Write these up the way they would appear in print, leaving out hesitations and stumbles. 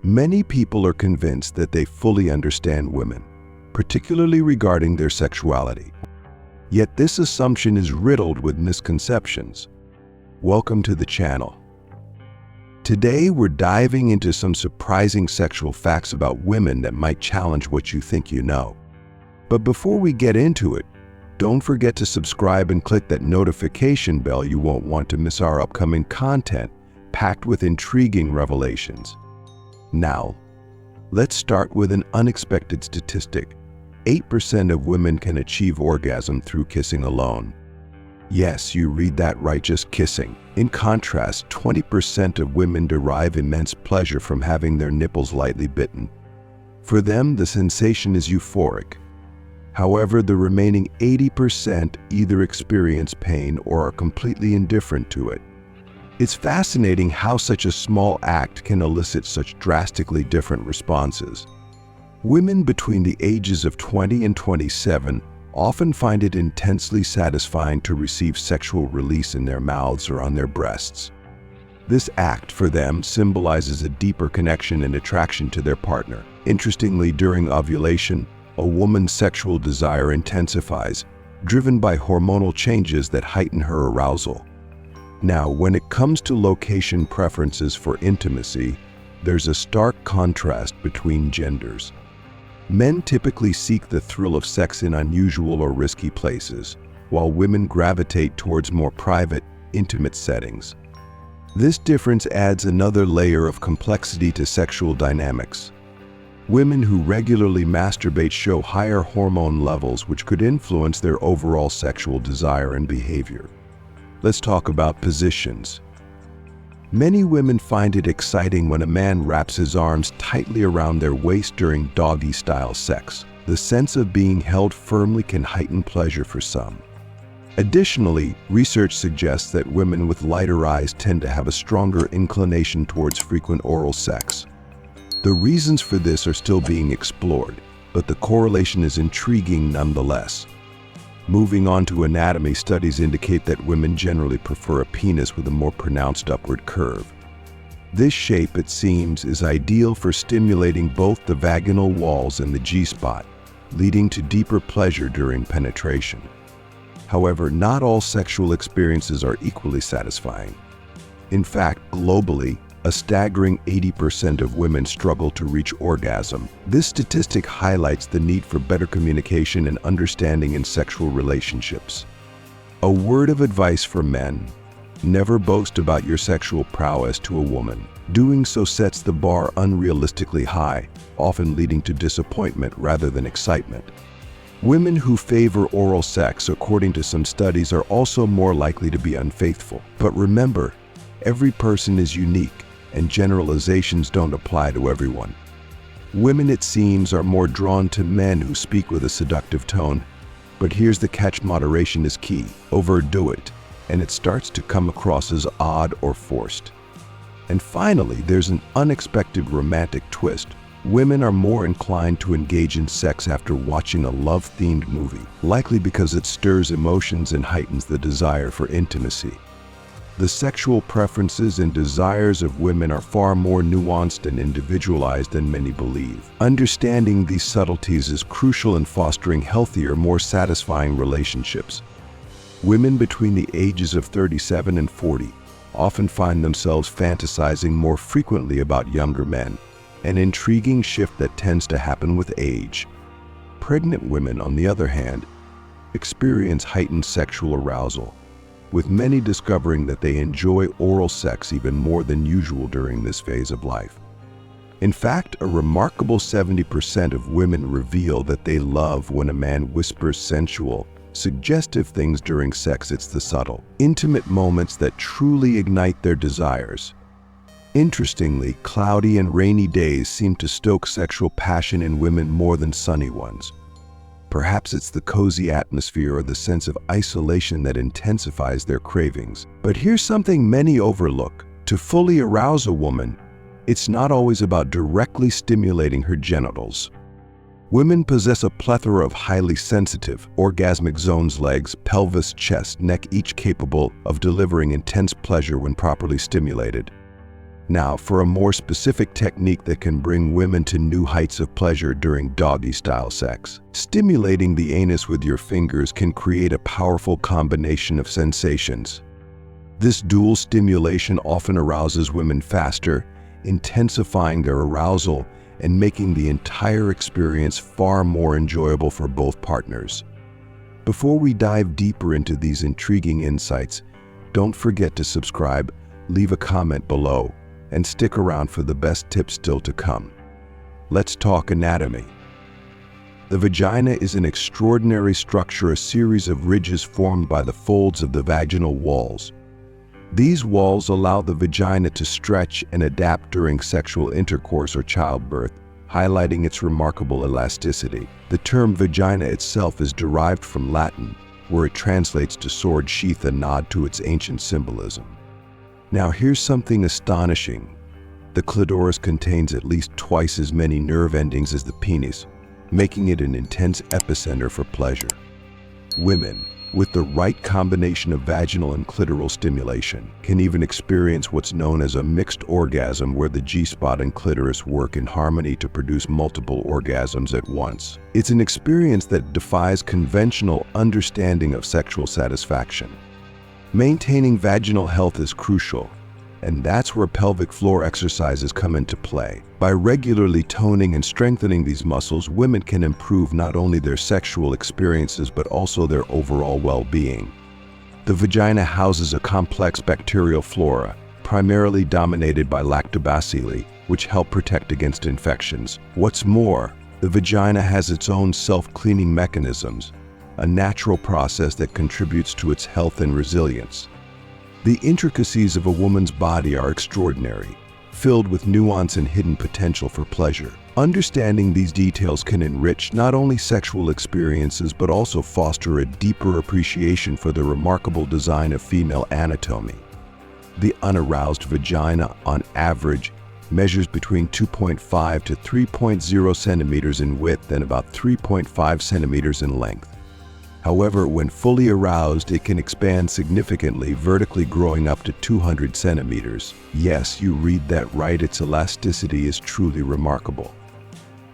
Many people are convinced that they fully understand women, particularly regarding their sexuality. Yet this assumption is riddled with misconceptions. Welcome to the channel. Today we're diving into some surprising sexual facts about women that might challenge what you think you know. But before we get into it, don't forget to subscribe and click that notification bell. You won't want to miss our upcoming content, packed with intriguing revelations. Now, let's start with an unexpected statistic. 8% of women can achieve orgasm through kissing alone. Yes, you read that right, just kissing. In contrast, 20% of women derive immense pleasure from having their nipples lightly bitten. For them, the sensation is euphoric. However, the remaining 80% either experience pain or are completely indifferent to it. It's fascinating how such a small act can elicit such drastically different responses. Women between the ages of 20 and 27 often find it intensely satisfying to receive sexual release in their mouths or on their breasts. This act, for them, symbolizes a deeper connection and attraction to their partner. Interestingly, during ovulation, a woman's sexual desire intensifies, driven by hormonal changes that heighten her arousal. Now, when it comes to location preferences for intimacy, there's a stark contrast between genders. Men typically seek the thrill of sex in unusual or risky places, while women gravitate towards more private, intimate settings. This difference adds another layer of complexity to sexual dynamics. Women who regularly masturbate show higher hormone levels, which could influence their overall sexual desire and behavior. Let's talk about positions. Many women find it exciting when a man wraps his arms tightly around their waist during doggy-style sex. The sense of being held firmly can heighten pleasure for some. Additionally, research suggests that women with lighter eyes tend to have a stronger inclination towards frequent oral sex. The reasons for this are still being explored, but the correlation is intriguing nonetheless. Moving on to anatomy, studies indicate that women generally prefer a penis with a more pronounced upward curve. This shape, it seems, is ideal for stimulating both the vaginal walls and the G-spot, leading to deeper pleasure during penetration. However, not all sexual experiences are equally satisfying. In fact, globally, a staggering 80% of women struggle to reach orgasm. This statistic highlights the need for better communication and understanding in sexual relationships. A word of advice for men: never boast about your sexual prowess to a woman. Doing so sets the bar unrealistically high, often leading to disappointment rather than excitement. Women who favor oral sex, according to some studies, are also more likely to be unfaithful. But remember, every person is unique, and generalizations don't apply to everyone. Women, it seems, are more drawn to men who speak with a seductive tone. But here's the catch: moderation is key. Overdo it, and it starts to come across as odd or forced. And finally, there's an unexpected romantic twist. Women are more inclined to engage in sex after watching a love-themed movie, likely because it stirs emotions and heightens the desire for intimacy. The sexual preferences and desires of women are far more nuanced and individualized than many believe. Understanding these subtleties is crucial in fostering healthier, more satisfying relationships. Women between the ages of 37 and 40 often find themselves fantasizing more frequently about younger men, an intriguing shift that tends to happen with age. Pregnant women, on the other hand, experience heightened sexual arousal, with many discovering that they enjoy oral sex even more than usual during this phase of life. In fact, a remarkable 70% of women reveal that they love when a man whispers sensual, suggestive things during sex. It's the subtle, intimate moments that truly ignite their desires. Interestingly, cloudy and rainy days seem to stoke sexual passion in women more than sunny ones. Perhaps it's the cozy atmosphere or the sense of isolation that intensifies their cravings. But here's something many overlook. To fully arouse a woman, it's not always about directly stimulating her genitals. Women possess a plethora of highly sensitive, orgasmic zones: legs, pelvis, chest, neck, each capable of delivering intense pleasure when properly stimulated. Now, for a more specific technique that can bring women to new heights of pleasure during doggy-style sex. Stimulating the anus with your fingers can create a powerful combination of sensations. This dual stimulation often arouses women faster, intensifying their arousal and making the entire experience far more enjoyable for both partners. Before we dive deeper into these intriguing insights, don't forget to subscribe, leave a comment below, and stick around for the best tips still to come. Let's talk anatomy. The vagina is an extraordinary structure, a series of ridges formed by the folds of the vaginal walls. These walls allow the vagina to stretch and adapt during sexual intercourse or childbirth, highlighting its remarkable elasticity. The term vagina itself is derived from Latin, where it translates to sword sheath, a nod to its ancient symbolism. Now here's something astonishing. The clitoris contains at least twice as many nerve endings as the penis, making it an intense epicenter for pleasure. Women, with the right combination of vaginal and clitoral stimulation, can even experience what's known as a mixed orgasm, where the G-spot and clitoris work in harmony to produce multiple orgasms at once. It's an experience that defies conventional understanding of sexual satisfaction. Maintaining vaginal health is crucial, and that's where pelvic floor exercises come into play. By regularly toning and strengthening these muscles, women can improve not only their sexual experiences but also their overall well-being. The vagina houses a complex bacterial flora, primarily dominated by lactobacilli, which help protect against infections. What's more, the vagina has its own self-cleaning mechanisms, a natural process that contributes to its health and resilience. The intricacies of a woman's body are extraordinary, filled with nuance and hidden potential for pleasure. Understanding these details can enrich not only sexual experiences but also foster a deeper appreciation for the remarkable design of female anatomy. The unaroused vagina, on average, measures between 2.5 to 3.0 centimeters in width and about 3.5 centimeters in length. However, when fully aroused, it can expand significantly, vertically growing up to 200 centimeters. Yes, you read that right, its elasticity is truly remarkable.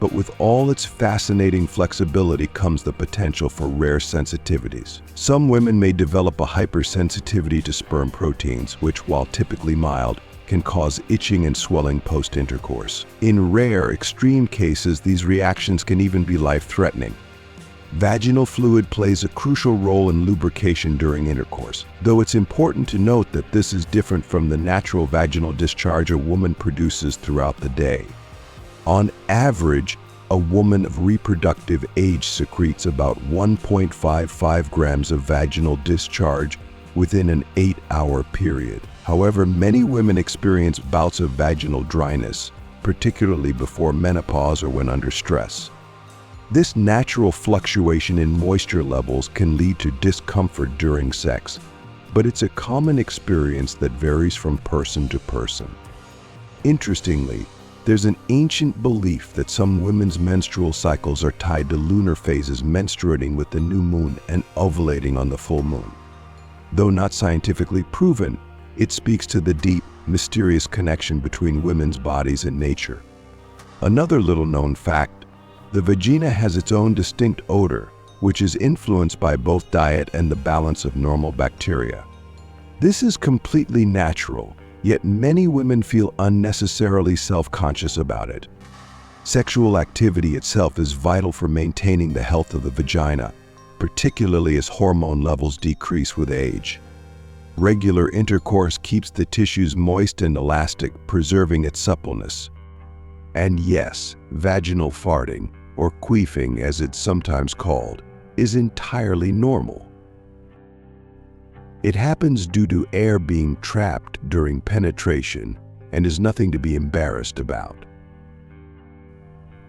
But with all its fascinating flexibility comes the potential for rare sensitivities. Some women may develop a hypersensitivity to sperm proteins, which, while typically mild, can cause itching and swelling post-intercourse. In rare, extreme cases, these reactions can even be life-threatening. Vaginal fluid plays a crucial role in lubrication during intercourse, though it's important to note that this is different from the natural vaginal discharge a woman produces throughout the day. On average, a woman of reproductive age secretes about 1.55 grams of vaginal discharge within an 8-hour period. However, many women experience bouts of vaginal dryness, particularly before menopause or when under stress. This natural fluctuation in moisture levels can lead to discomfort during sex, but it's a common experience that varies from person to person. Interestingly, there's an ancient belief that some women's menstrual cycles are tied to lunar phases, menstruating with the new moon and ovulating on the full moon. Though not scientifically proven, it speaks to the deep, mysterious connection between women's bodies and nature. Another little-known fact: the vagina has its own distinct odor, which is influenced by both diet and the balance of normal bacteria. This is completely natural, yet many women feel unnecessarily self-conscious about it. Sexual activity itself is vital for maintaining the health of the vagina, particularly as hormone levels decrease with age. Regular intercourse keeps the tissues moist and elastic, preserving its suppleness. And yes, vaginal farting, or queefing as it's sometimes called, is entirely normal. It happens due to air being trapped during penetration and is nothing to be embarrassed about.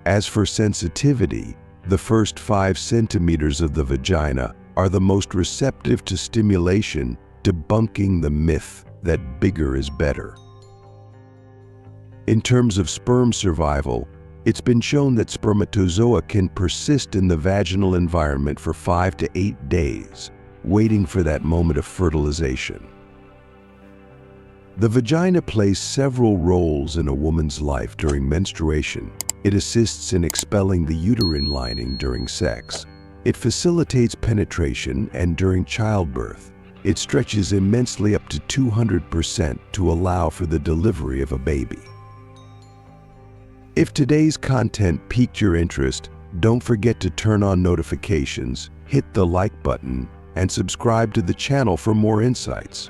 As for sensitivity, the first 5 centimeters of the vagina are the most receptive to stimulation, debunking the myth that bigger is better. In terms of sperm survival, it's been shown that spermatozoa can persist in the vaginal environment for 5 to 8 days, waiting for that moment of fertilization. The vagina plays several roles in a woman's life during menstruation. It assists in expelling the uterine lining during sex. It facilitates penetration, and during childbirth, it stretches immensely up to 200% to allow for the delivery of a baby. If today's content piqued your interest, don't forget to turn on notifications, hit the like button, and subscribe to the channel for more insights.